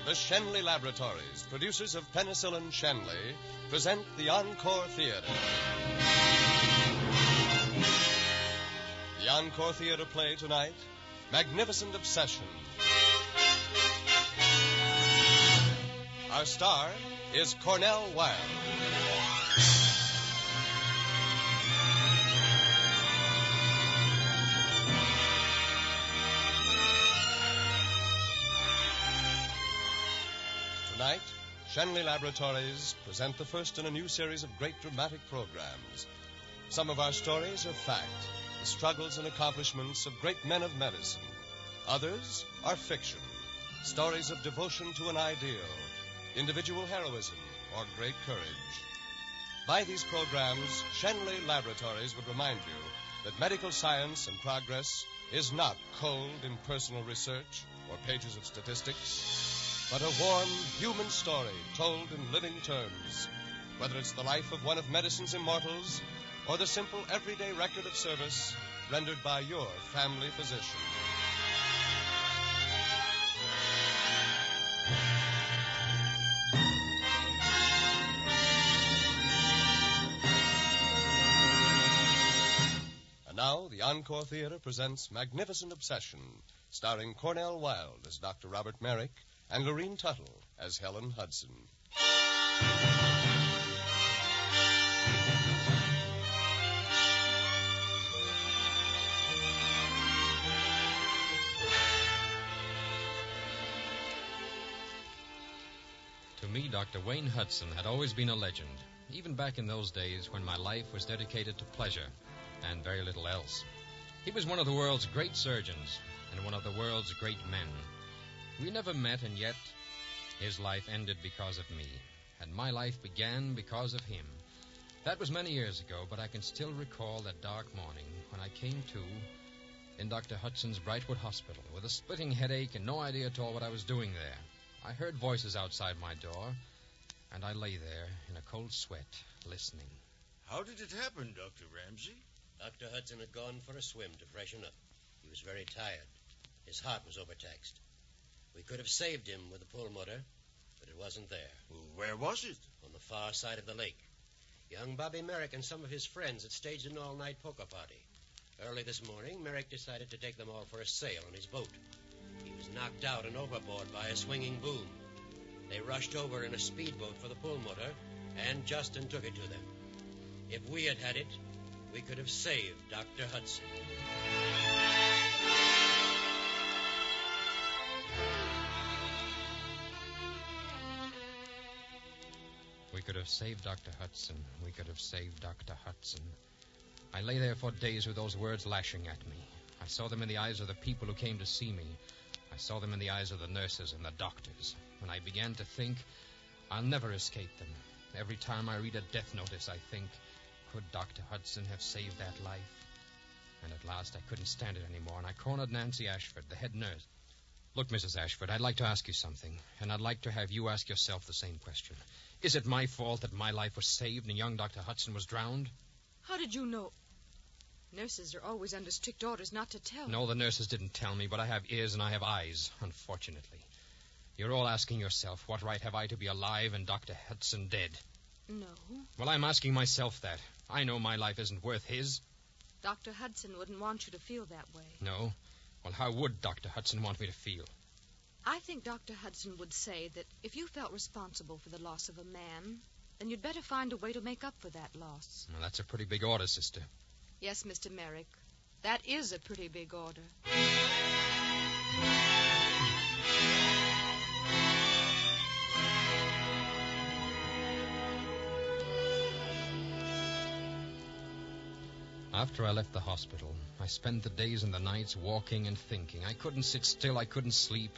The Shenley Laboratories, producers of penicillin Shenley, present the Encore Theater. The Encore Theater play tonight, Magnificent Obsession. Our star is Cornell Wilde. Tonight, Shenley Laboratories present the first in a new series of great dramatic programs. Some of our stories are fact, the struggles and accomplishments of great men of medicine. Others are fiction, stories of devotion to an ideal, individual heroism, or great courage. By these programs, Shenley Laboratories would remind you that medical science and progress is not cold, impersonal research or pages of statistics, but a warm, human story told in living terms, whether it's the life of one of medicine's immortals or the simple everyday record of service rendered by your family physician. And now, the Encore Theater presents Magnificent Obsession, starring Cornell Wilde as Dr. Robert Merrick and Lorene Tuttle as Helen Hudson. To me, Dr. Wayne Hudson had always been a legend, even back in those days when my life was dedicated to pleasure and very little else. He was one of the world's great surgeons and one of the world's great men. We never met, and yet his life ended because of me, and my life began because of him. That was many years ago, but I can still recall that dark morning when I came to in Dr. Hudson's Brightwood Hospital with a splitting headache and no idea at all what I was doing there. I heard voices outside my door, and I lay there in a cold sweat, listening. How did it happen, Dr. Ramsey? Dr. Hudson had gone for a swim to freshen up. He was very tired. His heart was overtaxed. We could have saved him with the pulmotor, but it wasn't there. Well, where was it? On the far side of the lake. Young Bobby Merrick and some of his friends had staged an all-night poker party. Early this morning, Merrick decided to take them all for a sail on his boat. He was knocked out and overboard by a swinging boom. They rushed over in a speedboat for the pulmotor, and Justin took it to them. If we had had it, we could have saved Dr. Hudson. We could have saved Dr. Hudson. We could have saved Dr. Hudson. I lay there for days with those words lashing at me. I saw them in the eyes of the people who came to see me. I saw them in the eyes of the nurses and the doctors. When I began to think, I'll never escape them. Every time I read a death notice, I think, could Dr. Hudson have saved that life? And at last I couldn't stand it anymore, and I cornered Nancy Ashford, the head nurse. Look, Mrs. Ashford, I'd like to ask you something, and I'd like to have you ask yourself the same question. Is it my fault that my life was saved and young Dr. Hudson was drowned? How did you know? Nurses are always under strict orders not to tell. No, the nurses didn't tell me, but I have ears and I have eyes, unfortunately. You're all asking yourself, what right have I to be alive and Dr. Hudson dead? No. Well, I'm asking myself that. I know my life isn't worth his. Dr. Hudson wouldn't want you to feel that way. No? Well, how would Dr. Hudson want me to feel? I think Dr. Hudson would say that if you felt responsible for the loss of a man, then you'd better find a way to make up for that loss. Well, that's a pretty big order, sister. Yes, Mr. Merrick. That is a pretty big order. After I left the hospital, I spent the days and the nights walking and thinking. I couldn't sit still. I couldn't sleep.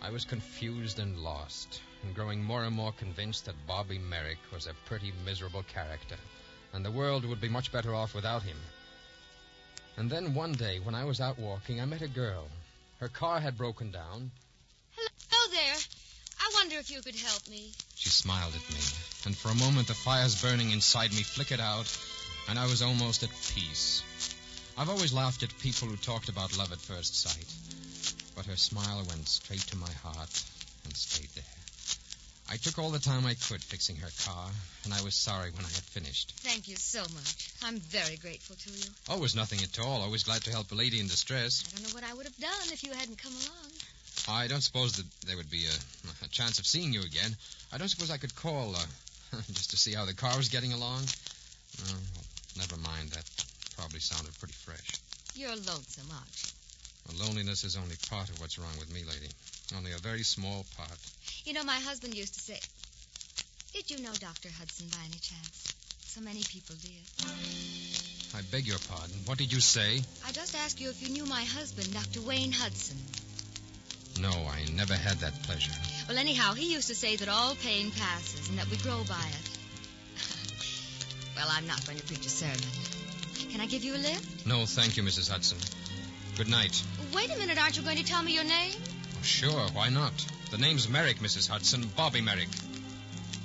I was confused and lost, and growing more and more convinced that Bobby Merrick was a pretty miserable character, and the world would be much better off without him. And then one day, when I was out walking, I met a girl. Her car had broken down. Hello there. I wonder if you could help me. She smiled at me, and for a moment the fires burning inside me flickered out, and I was almost at peace. I've always laughed at people who talked about love at first sight, but her smile went straight to my heart, and stayed there. I took all the time I could fixing her car, and I was sorry when I had finished. Thank you so much. I'm very grateful to you. Oh, it was nothing at all. Always glad to help a lady in distress. I don't know what I would have done if you hadn't come along. I don't suppose that there would be a chance of seeing you again. I don't suppose I could call just to see how the car was getting along. Well, never mind. That probably sounded pretty fresh. You're lonesome, aren't you? Well, loneliness is only part of what's wrong with me, lady. Only a very small part. You know, my husband used to say... Did you know Dr. Hudson by any chance? So many people did. I beg your pardon. What did you say? I just asked you if you knew my husband, Dr. Wayne Hudson. No, I never had that pleasure. Well, anyhow, he used to say that all pain passes and that we grow by it. Well, I'm not going to preach a sermon. Can I give you a lift? No, thank you, Mrs. Hudson. Good night. Wait a minute. Aren't you going to tell me your name? Oh, sure, why not? The name's Merrick, Mrs. Hudson. Bobby Merrick.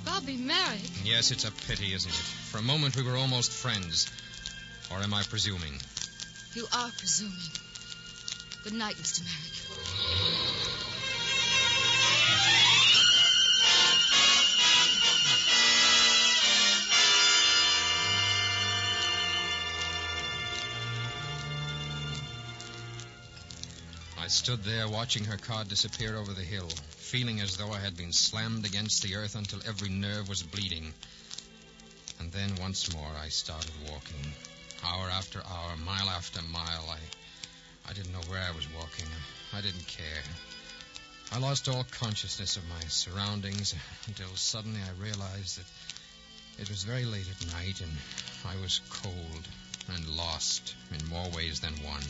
Bobby Merrick? Yes, it's a pity, isn't it? For a moment we were almost friends. Or am I presuming? You are presuming. Good night, Mr. Merrick. I stood there watching her car disappear over the hill, feeling as though I had been slammed against the earth until every nerve was bleeding. And then once more I started walking. Hour after hour, mile after mile. I didn't know where I was walking. I didn't care. I lost all consciousness of my surroundings until suddenly I realized that it was very late at night and I was cold and lost in more ways than one.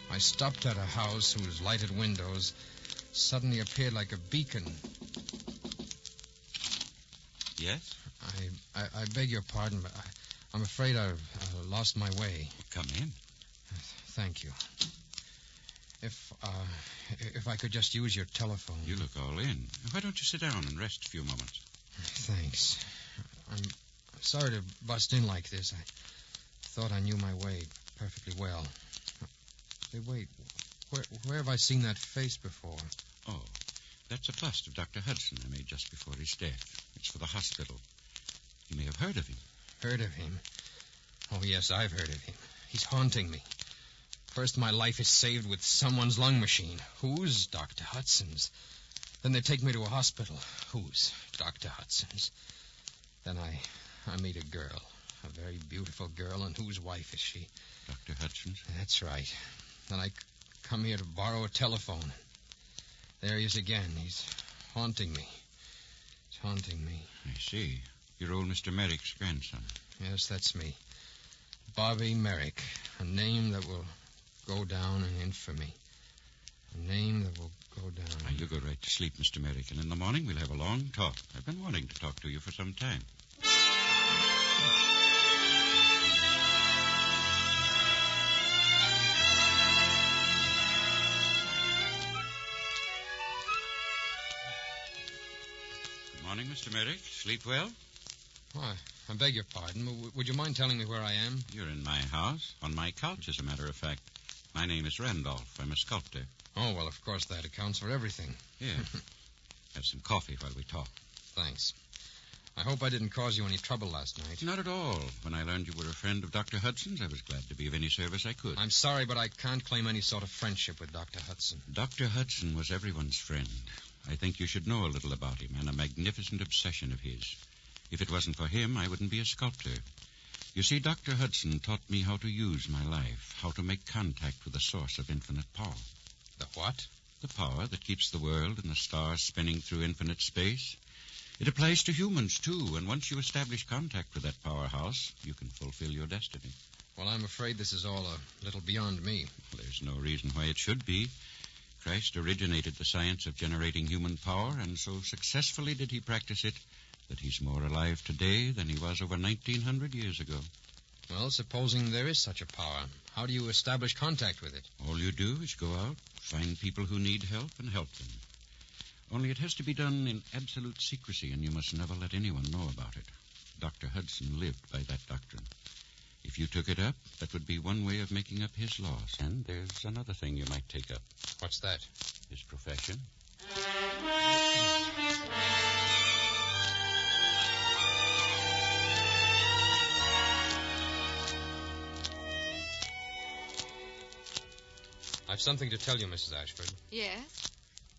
I stopped at a house whose lighted windows suddenly appeared like a beacon. Yes? I beg your pardon, but I'm afraid I've lost my way. Come in. Thank you. If I could just use your telephone. You look all in. Why don't you sit down and rest a few moments? Thanks. I'm sorry to bust in like this. I thought I knew my way perfectly well. Say, wait, where have I seen that face before? Oh, that's a bust of Dr. Hudson I made just before his death. It's for the hospital. You may have heard of him. Heard of him? Oh, yes, I've heard of him. He's haunting me. First, my life is saved with someone's lung machine. Whose? Dr. Hudson's. Then they take me to a hospital. Whose? Dr. Hudson's. Then I meet a girl. A very beautiful girl, and whose wife is she? Dr. Hudson's? That's right. Then I come here to borrow a telephone. There he is again. He's haunting me. He's haunting me. I see. You're old Mr. Merrick's grandson. Yes, that's me. Bobby Merrick. A name that will go down in infamy. A name that will go down. Now, you go right to sleep, Mr. Merrick, and in the morning we'll have a long talk. I've been wanting to talk to you for some time. Good morning, Mr. Merrick. Sleep well? Oh, I beg your pardon. Would you mind telling me where I am? You're in my house, on my couch, as a matter of fact. My name is Randolph. I'm a sculptor. Oh, well, of course, that accounts for everything. Yeah. Have some coffee while we talk. Thanks. I hope I didn't cause you any trouble last night. Not at all. When I learned you were a friend of Dr. Hudson's, I was glad to be of any service I could. I'm sorry, but I can't claim any sort of friendship with Dr. Hudson. Dr. Hudson was everyone's friend. I think you should know a little about him and a magnificent obsession of his. If it wasn't for him, I wouldn't be a sculptor. You see, Dr. Hudson taught me how to use my life, how to make contact with the source of infinite power. The what? The power that keeps the world and the stars spinning through infinite space. It applies to humans, too, and once you establish contact with that powerhouse, you can fulfill your destiny. Well, I'm afraid this is all a little beyond me. There's no reason why it should be. Christ originated the science of generating human power, and so successfully did he practice it that he's more alive today than he was over 1,900 years ago. Well, supposing there is such a power, how do you establish contact with it? All you do is go out, find people who need help, and help them. Only it has to be done in absolute secrecy, and you must never let anyone know about it. Dr. Hudson lived by that doctrine. If you took it up, that would be one way of making up his laws. And there's another thing you might take up. What's that? His profession. I've something to tell you, Mrs. Ashford. Yes?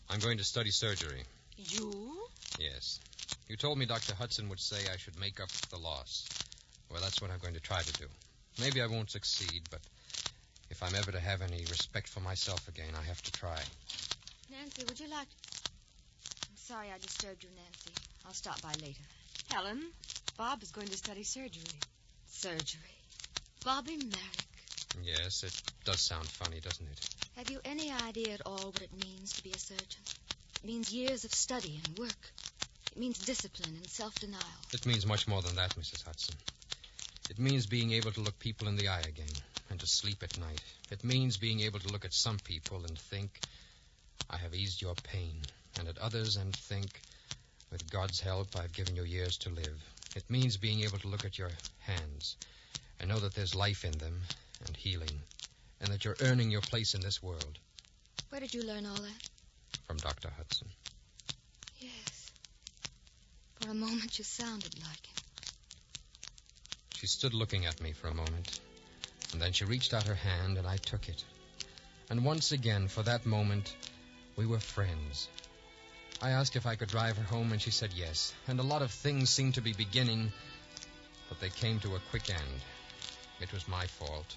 I'm going to study surgery. You? Yes. You told me Dr. Hudson would say I should make up the loss. Well, that's what I'm going to try to do. Maybe I won't succeed, but if I'm ever to have any respect for myself again, I have to try. Nancy, would you like... I'm sorry I disturbed you, Nancy. I'll stop by later. Helen, Bob is going to study surgery. Surgery? Bobby Merrick. Yes, it does sound funny, doesn't it? Have you any idea at all what it means to be a surgeon? It means years of study and work. It means discipline and self-denial. It means much more than that, Mrs. Hudson. It means being able to look people in the eye again and to sleep at night. It means being able to look at some people and think, I have eased your pain, and at others and think, with God's help, I've given you years to live. It means being able to look at your hands and know that there's life in them and healing, and that you're earning your place in this world. Where did you learn all that? From Dr. Hudson. Yes. For a moment you sounded like him. She stood looking at me for a moment, and then she reached out her hand, and I took it. And once again, for that moment, we were friends. I asked if I could drive her home, and she said yes. And a lot of things seemed to be beginning, but they came to a quick end. It was my fault.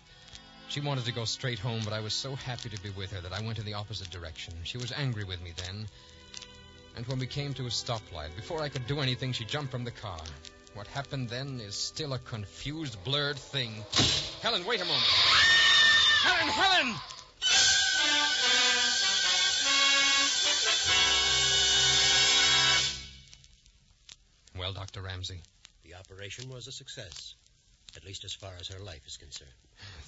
She wanted to go straight home, but I was so happy to be with her that I went in the opposite direction. She was angry with me then. And when we came to a stoplight, before I could do anything, she jumped from the car. What happened then is still a confused, blurred thing. Helen, wait a moment. Helen! Well, Dr. Ramsey? The operation was a success, at least as far as her life is concerned.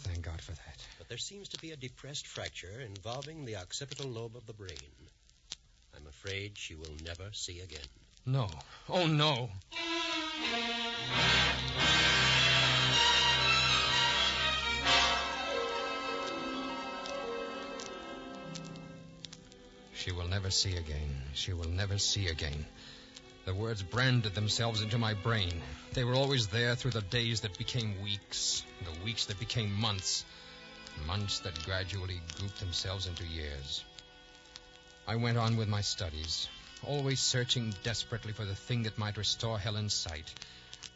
Thank God for that. But there seems to be a depressed fracture involving the occipital lobe of the brain. I'm afraid she will never see again. No. Oh, no. She will never see again. She will never see again. The words branded themselves into my brain. They were always there through the days that became weeks, the weeks that became months, months that gradually grouped themselves into years. I went on with my studies, always searching desperately for the thing that might restore Helen's sight.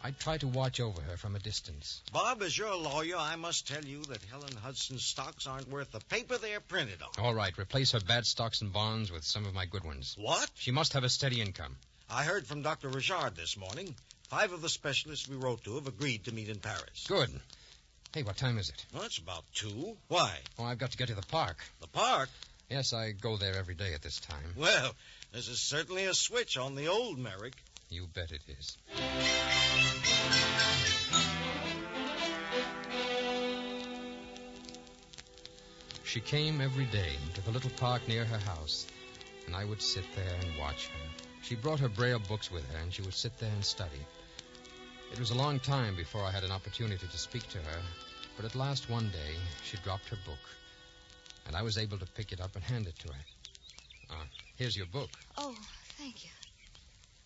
I tried to watch over her from a distance. Bob, as your lawyer, I must tell you that Helen Hudson's stocks aren't worth the paper they're printed on. All right, replace her bad stocks and bonds with some of my good ones. What? She must have a steady income. I heard from Dr. Richard this morning. 5 of the specialists we wrote to have agreed to meet in Paris. Good. Hey, what time is it? Well, it's about 2. Why? Oh, I've got to get to the park. The park? Yes, I go there every day at this time. Well, this is certainly a switch on the old Merrick. You bet it is. She came every day to the little park near her house, and I would sit there and watch her. She brought her Braille books with her, and she would sit there and study. It was a long time before I had an opportunity to speak to her, but at last one day she dropped her book, and I was able to pick it up and hand it to her. Here's your book. Oh, thank you.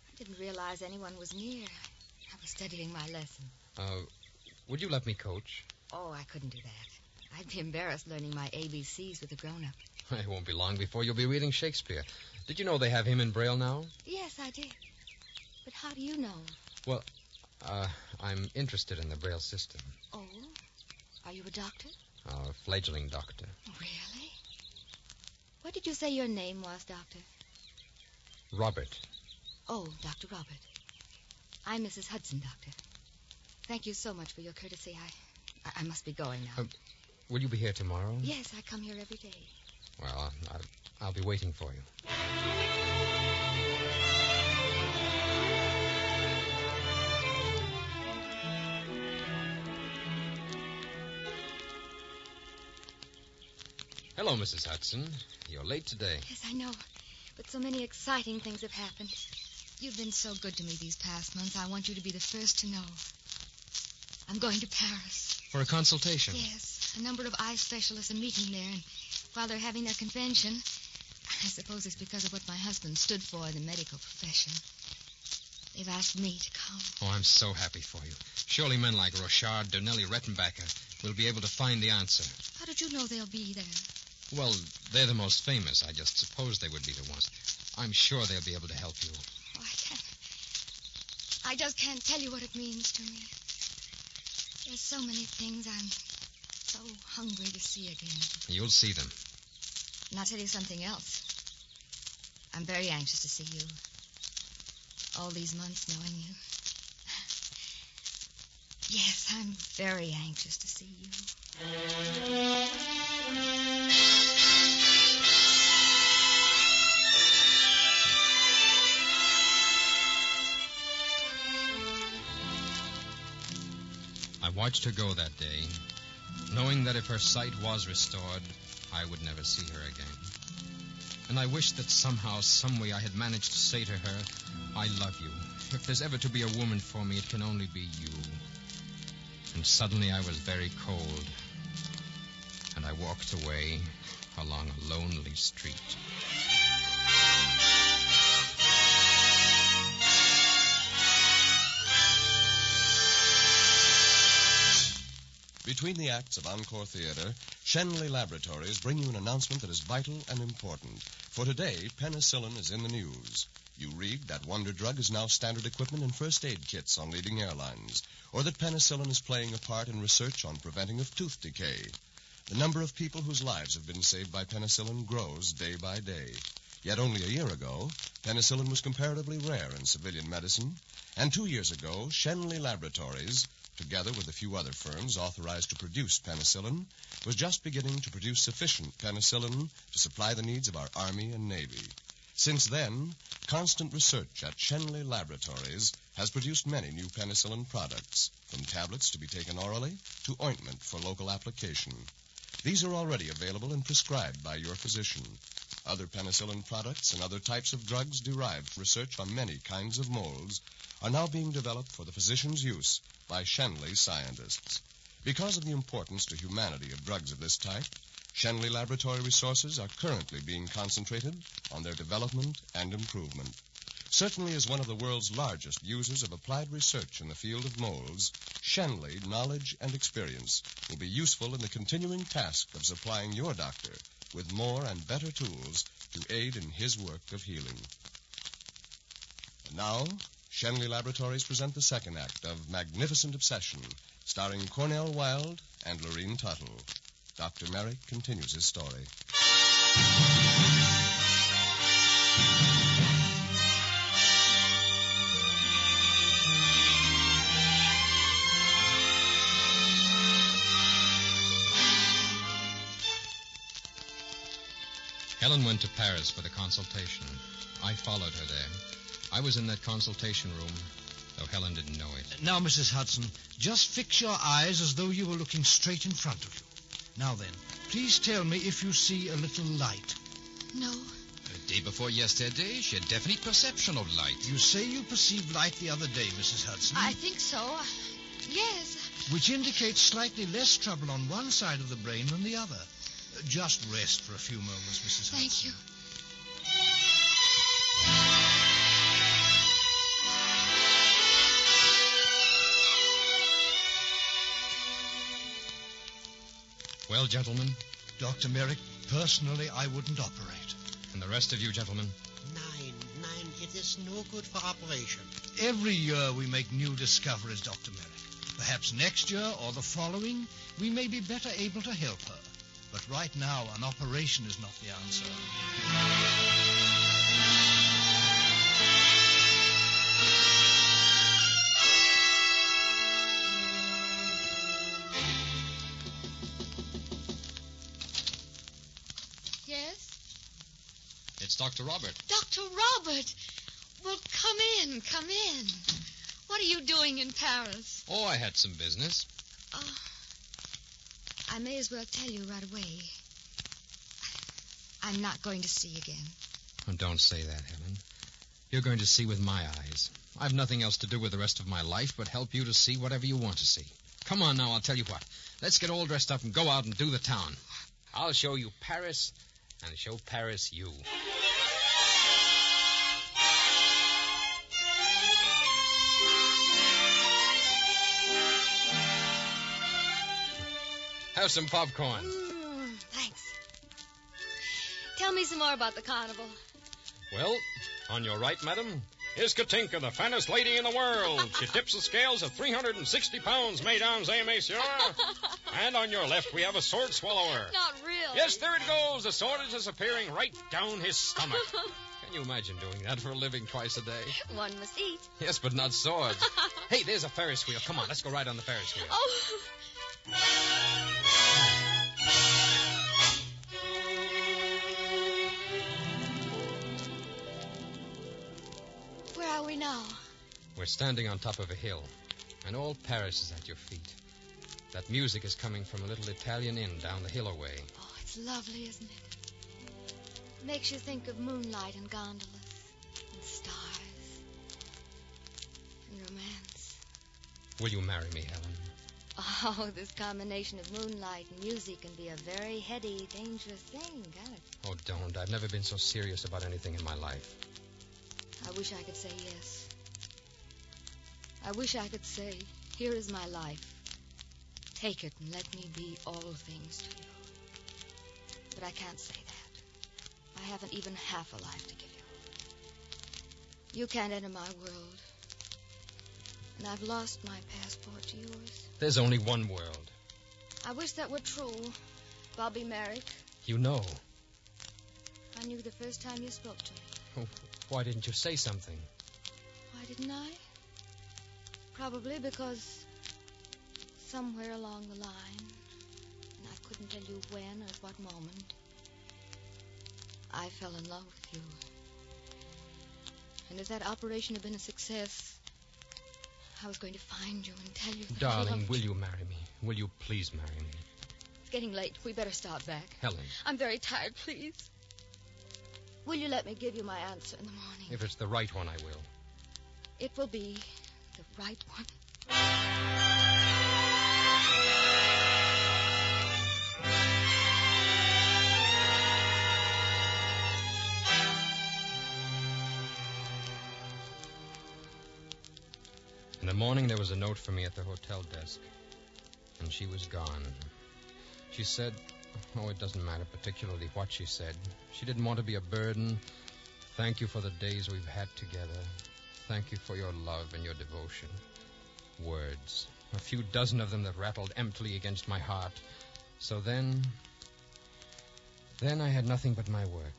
I didn't realize anyone was near. I was studying my lesson. Would you let me coach? Oh, I couldn't do that. I'd be embarrassed learning my ABCs with a grown-up. It won't be long before you'll be reading Shakespeare. Did you know they have him in Braille now? Yes, I did. But how do you know? Well, I'm interested in the Braille system. Oh? Are you a doctor? A fledgling doctor. Really? What did you say your name was, Doctor? Robert. Oh, Dr. Robert. I'm Mrs. Hudson, Doctor. Thank you so much for your courtesy. I must be going now. Will you be here tomorrow? Yes, I come here every day. Well, I'll be waiting for you. Hello, Mrs. Hudson. You're late today. Yes, I know. But so many exciting things have happened. You've been so good to me these past months. I want you to be the first to know. I'm going to Paris. For a consultation? Yes. A number of eye specialists are meeting there, and while they're having their convention, I suppose it's because of what my husband stood for in the medical profession. They've asked me to come. Oh, I'm so happy for you. Surely men like Rochard, Donnelly, Rettenbacher will be able to find the answer. How did you know they'll be there? Well, they're the most famous. I just supposed they would be the ones. I'm sure they'll be able to help you. Oh, I just can't tell you what it means to me. There's so many things I'm so hungry to see again. You'll see them. And I'll tell you something else. I'm very anxious to see you. All these months knowing you. Yes, I'm very anxious to see you. I watched her go that day, knowing that if her sight was restored, I would never see her again. And I wished that somehow, some way I had managed to say to her, I love you. If there's ever to be a woman for me, it can only be you. And suddenly I was very cold, and I walked away along a lonely street. Between the acts of Encore Theater, Shenley Laboratories bring you an announcement that is vital and important. For today, penicillin is in the news. You read that wonder drug is now standard equipment in first aid kits on leading airlines, or that penicillin is playing a part in research on preventing of tooth decay. The number of people whose lives have been saved by penicillin grows day by day. Yet only a year ago, penicillin was comparatively rare in civilian medicine, and 2 years ago, Shenley Laboratories, together with a few other firms authorized to produce penicillin, was just beginning to produce sufficient penicillin to supply the needs of our Army and Navy. Since then, constant research at Shenley Laboratories has produced many new penicillin products, from tablets to be taken orally to ointment for local application. These are already available and prescribed by your physician. Other penicillin products and other types of drugs derived from research on many kinds of molds are now being developed for the physician's use by Shenley scientists. Because of the importance to humanity of drugs of this type, Shenley Laboratory resources are currently being concentrated on their development and improvement. Certainly as one of the world's largest users of applied research in the field of molds, Shenley knowledge and experience will be useful in the continuing task of supplying your doctor with more and better tools to aid in his work of healing. And now, Shenley Laboratories present the second act of Magnificent Obsession, starring Cornell Wilde and Lorene Tuttle. Dr. Merrick continues his story. Helen went to Paris for the consultation. I followed her there. I was in that consultation room, though Helen didn't know it. Now, Mrs. Hudson, just fix your eyes as though you were looking straight in front of you. Now then, please tell me if you see a little light. No. The day before yesterday, she had definite perception of light. You say you perceived light the other day, Mrs. Hudson. I think so. Yes. Which indicates slightly less trouble on one side of the brain than the other. Just rest for a few moments, Mrs. Hudson. Thank you. Well, gentlemen? Dr. Merrick, personally, I wouldn't operate. And the rest of you, gentlemen? Nine. It is no good for operation. Every year we make new discoveries, Dr. Merrick. Perhaps next year or the following, we may be better able to help her. But right now, an operation is not the answer. Yes? It's Dr. Robert. Dr. Robert! Well, come in. What are you doing in Paris? Oh, I had some business. I may as well tell you right away. I'm not going to see again. Oh, don't say that, Helen. You're going to see with my eyes. I've nothing else to do with the rest of my life but help you to see whatever you want to see. Come on now, I'll tell you what. Let's get all dressed up and go out and do the town. I'll show you Paris and show Paris you. Have some popcorn. Thanks. Tell me some more about the carnival. Well, on your right, madam, is Katinka, the fattest lady in the world. She tips the scales at 360 pounds, mesdames et messieurs. And on your left, we have a sword swallower. Not really. Yes, there it goes. The sword is disappearing right down his stomach. Can you imagine doing that for a living twice a day? One must eat. Yes, but not swords. Hey, there's a Ferris wheel. Come on, let's go ride on the Ferris wheel. Oh. Where are we now? We're standing on top of a hill, and all Paris is at your feet. That music is coming from a little Italian inn down the hill away. Oh, it's lovely, isn't it? Makes you think of moonlight and gondolas and stars and romance. Will you marry me, Helen? Oh, this combination of moonlight and music can be a very heady, dangerous thing, can't it? Oh, don't. I've never been so serious about anything in my life. I wish I could say yes. I wish I could say, here is my life. Take it and let me be all things to you. But I can't say that. I haven't even half a life to give you. You can't enter my world. And I've lost my passport to yours. There's only one world. I wish that were true, Bobby Merrick. You know. I knew the first time you spoke to me. Oh, why didn't you say something? Why didn't I? Probably because somewhere along the line, and I couldn't tell you when or at what moment, I fell in love with you. And if that operation had been a success, I was going to find you and tell you that I Darling, loved will you. you marry me? Will you please marry me? It's getting late. We better start back. Helen. I'm very tired, please. Will you let me give you my answer in the morning? If it's the right one, I will. It will be the right one. In the morning, there was a note for me at the hotel desk. And she was gone. She said, it doesn't matter particularly what she said. She didn't want to be a burden. Thank you for the days we've had together. Thank you for your love and your devotion. Words. A few dozen of them that rattled emptily against my heart. So then I had nothing but my work.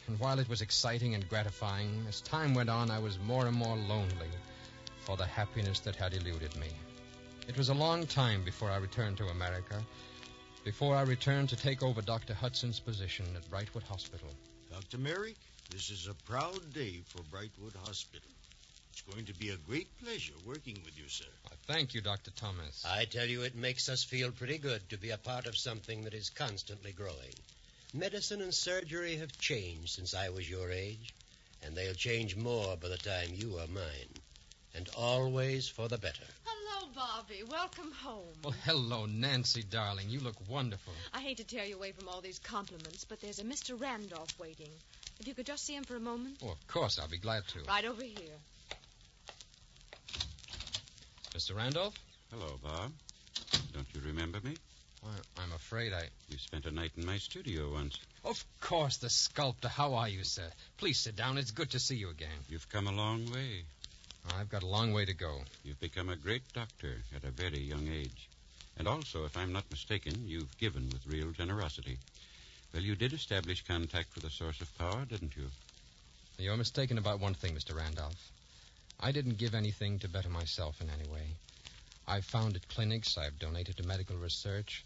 And while it was exciting and gratifying, as time went on, I was more and more lonely for the happiness that had eluded me. It was a long time before I returned to America, before I returned to take over Dr. Hudson's position at Brightwood Hospital. Dr. Merrick, this is a proud day for Brightwood Hospital. It's going to be a great pleasure working with you, sir. Thank you, Dr. Thomas. I tell you, it makes us feel pretty good to be a part of something that is constantly growing. Medicine and surgery have changed since I was your age, and they'll change more by the time you are mine. And always for the better. Hello, Bobby. Welcome home. Well, hello, Nancy, darling. You look wonderful. I hate to tear you away from all these compliments, but there's a Mr. Randolph waiting. If you could just see him for a moment. Oh, of course. I'll be glad to. Right over here. Mr. Randolph? Hello, Bob. Don't you remember me? I'm afraid I... You spent a night in my studio once. Of course, the sculptor. How are you, sir? Please sit down. It's good to see you again. You've come a long way. I've got a long way to go. You've become a great doctor at a very young age. And also, if I'm not mistaken, you've given with real generosity. Well, you did establish contact with a source of power, didn't you? You're mistaken about one thing, Mr. Randolph. I didn't give anything to better myself in any way. I've founded clinics, I've donated to medical research,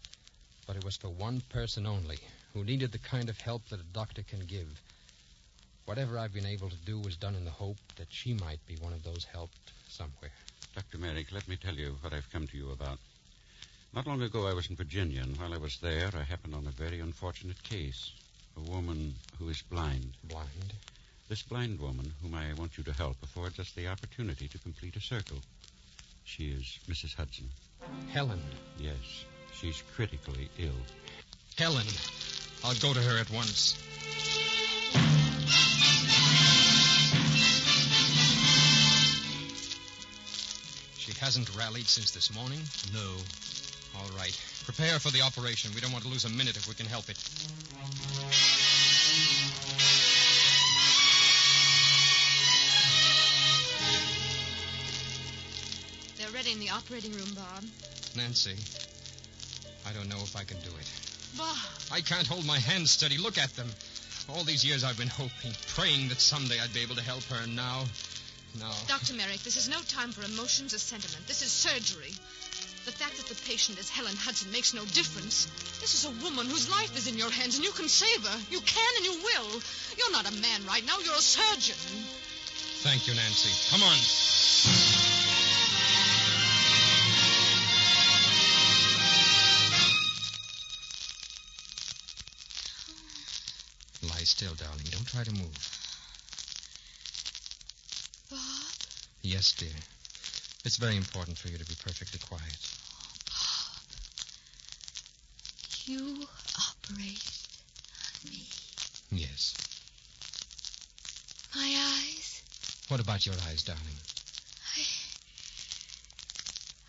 but it was for one person only, who needed the kind of help that a doctor can give. Whatever I've been able to do was done in the hope that she might be one of those helped somewhere. Dr. Merrick, let me tell you what I've come to you about. Not long ago, I was in Virginia, and while I was there, I happened on a very unfortunate case. A woman who is blind. Blind? This blind woman, whom I want you to help, affords us the opportunity to complete a circle. She is Mrs. Hudson. Helen. Yes, she's critically ill. Helen. I'll go to her at once. She hasn't rallied since this morning? No. All right. Prepare for the operation. We don't want to lose a minute if we can help it. They're ready in the operating room, Bob. Nancy, I don't know if I can do it. Bob. I can't hold my hands steady. Look at them. All these years I've been hoping, praying that someday I'd be able to help her, and now... Dr. Merrick, this is no time for emotions or sentiment. This is surgery. The fact that the patient is Helen Hudson makes no difference. This is a woman whose life is in your hands, and you can save her. You can and you will. You're not a man right now. You're a surgeon. Thank you, Nancy. Come on. Lie still, darling. Don't try to move. Bob? Yes, dear. It's very important for you to be perfectly quiet. Bob, you operated on me. Yes. My eyes? What about your eyes, darling?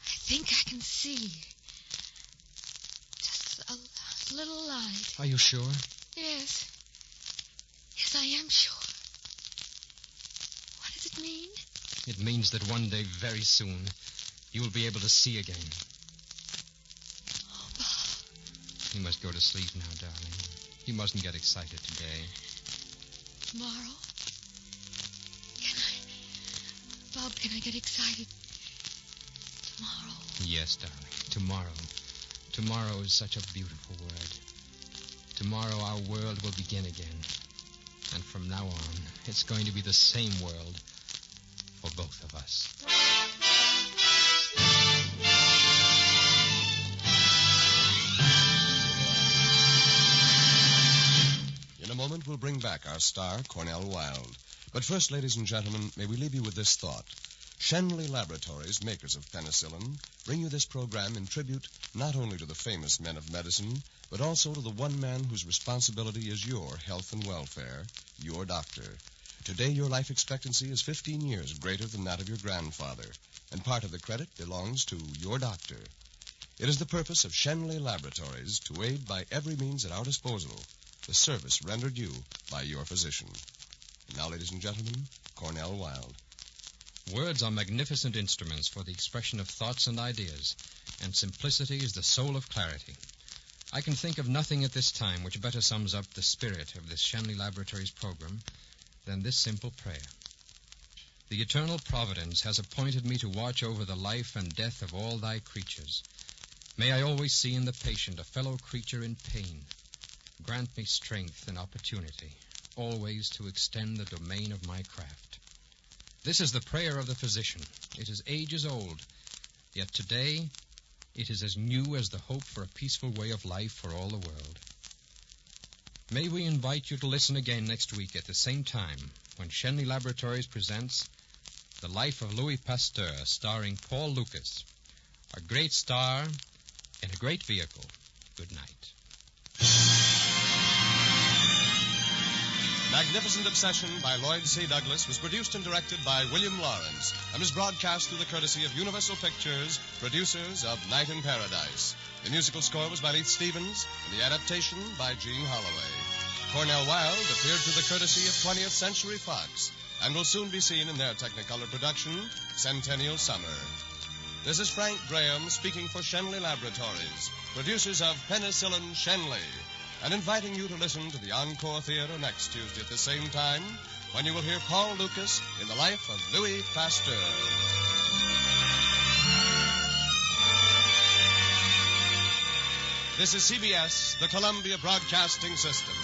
I think I can see. Just a little light. Are you sure? Yes. Yes, I am sure. What does it mean? It means that one day, very soon, you will be able to see again. Oh, Bob. You must go to sleep now, darling. You mustn't get excited today. Tomorrow? Bob, can I get excited tomorrow? Yes, darling. Tomorrow. Tomorrow is such a beautiful word. Tomorrow our world will begin again. And from now on, it's going to be the same world for both of us. In a moment, we'll bring back our star, Cornell Wilde. But first, ladies and gentlemen, may we leave you with this thought. Schenley Laboratories, makers of penicillin, bring you this program in tribute not only to the famous men of medicine, but also to the one man whose responsibility is your health and welfare, your doctor. Today, your life expectancy is 15 years greater than that of your grandfather, and part of the credit belongs to your doctor. It is the purpose of Schenley Laboratories to aid by every means at our disposal the service rendered you by your physician. And now, ladies and gentlemen, Cornell Wilde. Words are magnificent instruments for the expression of thoughts and ideas, and simplicity is the soul of clarity. I can think of nothing at this time which better sums up the spirit of this Schenley Laboratories program than this simple prayer. The eternal providence has appointed me to watch over the life and death of all thy creatures. May I always see in the patient a fellow creature in pain. Grant me strength and opportunity, always to extend the domain of my craft. This is the prayer of the physician. It is ages old, yet today it is as new as the hope for a peaceful way of life for all the world. May we invite you to listen again next week at the same time when Schenley Laboratories presents The Life of Louis Pasteur, starring Paul Lucas, a great star in a great vehicle. Good night. Magnificent Obsession by Lloyd C. Douglas was produced and directed by William Lawrence and is broadcast through the courtesy of Universal Pictures, producers of Night in Paradise. The musical score was by Leith Stevens and the adaptation by Gene Holloway. Cornell Wilde appeared through the courtesy of 20th Century Fox and will soon be seen in their Technicolor production, Centennial Summer. This is Frank Graham speaking for Schenley Laboratories, producers of Penicillin Schenley, and inviting you to listen to the Encore Theater next Tuesday at the same time when you will hear Paul Lucas in the life of Louis Pasteur. This is CBS, the Columbia Broadcasting System.